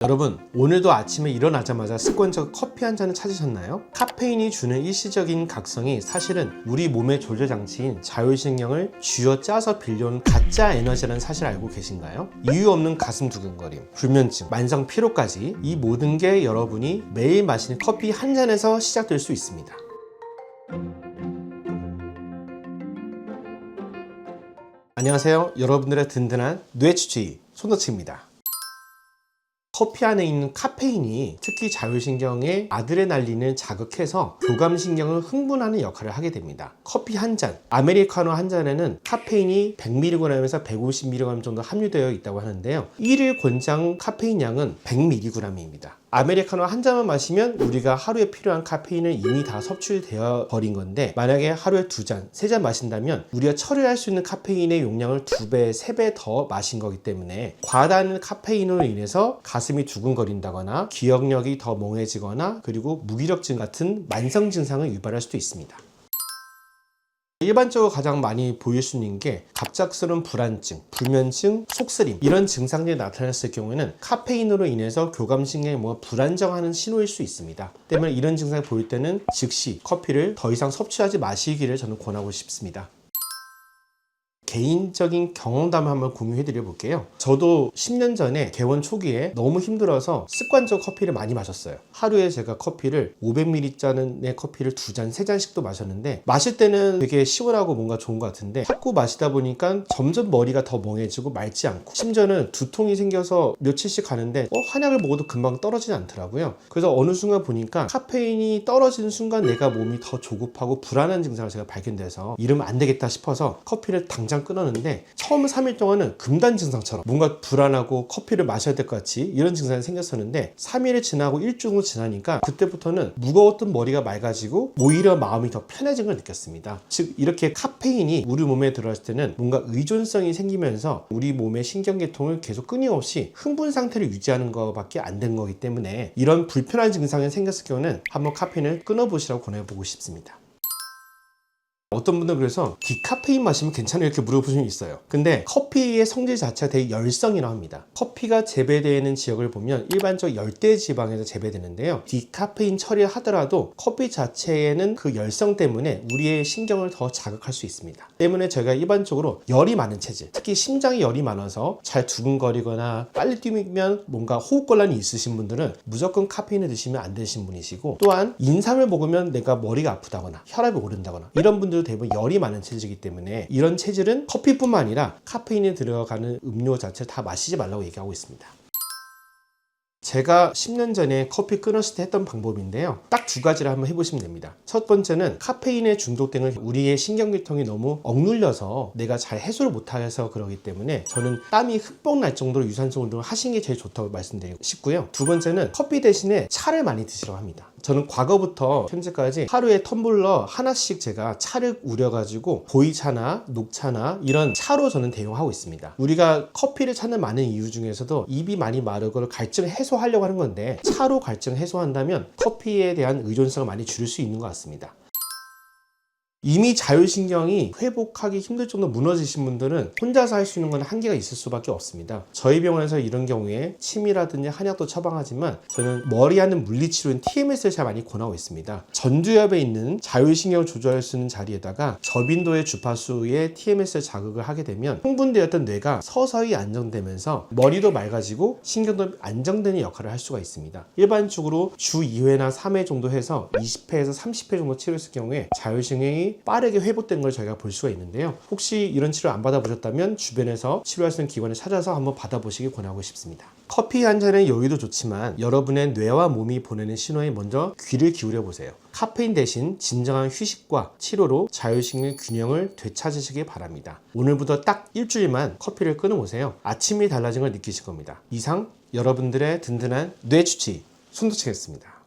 여러분, 오늘도 아침에 일어나자마자 습관적 커피 한 잔을 찾으셨나요? 카페인이 주는 일시적인 각성이 사실은 우리 몸의 조절 장치인 자율신경을 쥐어짜서 빌려온 가짜 에너지라는 사실 알고 계신가요? 이유 없는 가슴 두근거림, 불면증, 만성 피로까지 이 모든 게 여러분이 매일 마시는 커피 한 잔에서 시작될 수 있습니다. 안녕하세요. 여러분들의 든든한 뇌주치의 손도치입니다. 커피 안에 있는 카페인이 특히 자율신경의 아드레날린을 자극해서 교감신경을 흥분하는 역할을 하게 됩니다. 커피 한 잔, 아메리카노 한 잔에는 카페인이 100mg에서 150mg 정도 함유되어 있다고 하는데요. 1일 권장 카페인 양은 100mg입니다. 아메리카노 한 잔만 마시면 우리가 하루에 필요한 카페인은 이미 다 섭취되어 버린 건데, 만약에 하루에 2잔, 3잔 마신다면 우리가 처리할 수 있는 카페인의 용량을 2배, 3배 더 마신 거기 때문에 과다한 카페인으로 인해서 가슴이 두근거린다거나 기억력이 더 멍해지거나 그리고 무기력증 같은 만성 증상을 유발할 수도 있습니다. 일반적으로 가장 많이 보일 수 있는 게 갑작스러운 불안증, 불면증, 속쓰림 이런 증상들이 나타났을 경우에는 카페인으로 인해서 교감신경이 뭔가 불안정하는 신호일 수 있습니다. 때문에 이런 증상을 보일 때는 즉시 커피를 더 이상 섭취하지 마시기를 저는 권하고 싶습니다. 개인적인 경험담을 한번 공유해 드려 볼게요. 저도 10년 전에 개원 초기에 너무 힘들어서 습관적으로 커피를 많이 마셨어요. 하루에 제가 커피를 500ml짜리 커피를 2잔, 3잔씩도 마셨는데, 마실 때는 되게 시원하고 뭔가 좋은 것 같은데 자꾸 마시다 보니까 점점 머리가 더 멍해지고 맑지 않고, 심지어는 두통이 생겨서 며칠씩 가는데 한약을 먹어도 금방 떨어지지 않더라고요. 그래서 어느 순간 보니까 카페인이 떨어지는 순간 내가 몸이 더 조급하고 불안한 증상을 제가 발견돼서 이러면 안 되겠다 싶어서 커피를 당장 끊었는데, 처음 3일 동안은 금단 증상처럼 뭔가 불안하고 커피를 마셔야 될 것 같이 이런 증상이 생겼었는데, 3일이 지나고 일주일 지나니까 그때부터는 무거웠던 머리가 맑아지고 오히려 마음이 더 편해진 걸 느꼈습니다. 즉, 이렇게 카페인이 우리 몸에 들어왔을 때는 뭔가 의존성이 생기면서 우리 몸의 신경계통을 계속 끊임없이 흥분 상태를 유지하는 것밖에 안 된 거기 때문에, 이런 불편한 증상이 생겼을 경우는 한번 카페인을 끊어보시라고 권해보고 싶습니다. 어떤 분들은 그래서 디카페인 마시면 괜찮아요 이렇게 물어보시는 분 있어요. 근데 커피의 성질 자체가 되게 열성이라고 합니다. 커피가 재배되는 지역을 보면 일반적으로 열대 지방에서 재배되는데요, 디카페인 처리를 하더라도 커피 자체에는 그 열성 때문에 우리의 신경을 더 자극할 수 있습니다. 때문에 저희가 일반적으로 열이 많은 체질, 특히 심장이 열이 많아서 잘 두근거리거나 빨리 뛰면 뭔가 호흡곤란이 있으신 분들은 무조건 카페인을 드시면 안 되신 분이시고, 또한 인삼을 먹으면 내가 머리가 아프다거나 혈압이 오른다거나 이런 분들 대부분 열이 많은 체질이기 때문에, 이런 체질은 커피뿐만 아니라 카페인이 들어가는 음료 자체를 다 마시지 말라고 얘기하고 있습니다. 제가 10년 전에 커피 끊었을 때 했던 방법인데요, 딱 2가지를 한번 해보시면 됩니다. 첫 번째는 카페인에 중독된 우리의 신경계통이 너무 억눌려서 내가 잘 해소를 못해서 그러기 때문에 저는 땀이 흠뻑 날 정도로 유산소 운동을 하시는 게 제일 좋다고 말씀드리고 싶고요. 두 번째는 커피 대신에 차를 많이 드시라고 합니다. 저는 과거부터 현재까지 하루에 텀블러 하나씩 제가 차를 우려가지고 보이차나 녹차나 이런 차로 저는 대용하고 있습니다. 우리가 커피를 찾는 많은 이유 중에서도 입이 많이 마르고 갈증을 해소하려고 하는 건데, 차로 갈증을 해소한다면 커피에 대한 의존성을 많이 줄일 수 있는 것 같습니다. 이미 자율신경이 회복하기 힘들 정도로 무너지신 분들은 혼자서 할 수 있는 건 한계가 있을 수밖에 없습니다. 저희 병원에서 이런 경우에 침이라든지 한약도 처방하지만 저는 머리하는 물리치료인 TMS를 잘 많이 권하고 있습니다. 전두엽에 있는 자율신경을 조절할 수 있는 자리에다가 저빈도의 주파수의 TMS를 자극을 하게 되면 흥분되었던 뇌가 서서히 안정되면서 머리도 맑아지고 신경도 안정되는 역할을 할 수가 있습니다. 일반적으로 주 2회나 3회 정도 해서 20회에서 30회 정도 치료했을 경우에 자율신경이 빠르게 회복된 걸 저희가 볼 수가 있는데요, 혹시 이런 치료 안 받아보셨다면 주변에서 치료할 수 있는 기관을 찾아서 한번 받아보시길 권하고 싶습니다. 커피 한 잔의 여유도 좋지만 여러분의 뇌와 몸이 보내는 신호에 먼저 귀를 기울여 보세요. 카페인 대신 진정한 휴식과 치료로 자율신경 균형을 되찾으시길 바랍니다. 오늘부터 딱 일주일만 커피를 끊어보세요. 아침이 달라진 걸 느끼실 겁니다. 이상 여러분들의 든든한 뇌주치의 손도치였습니다.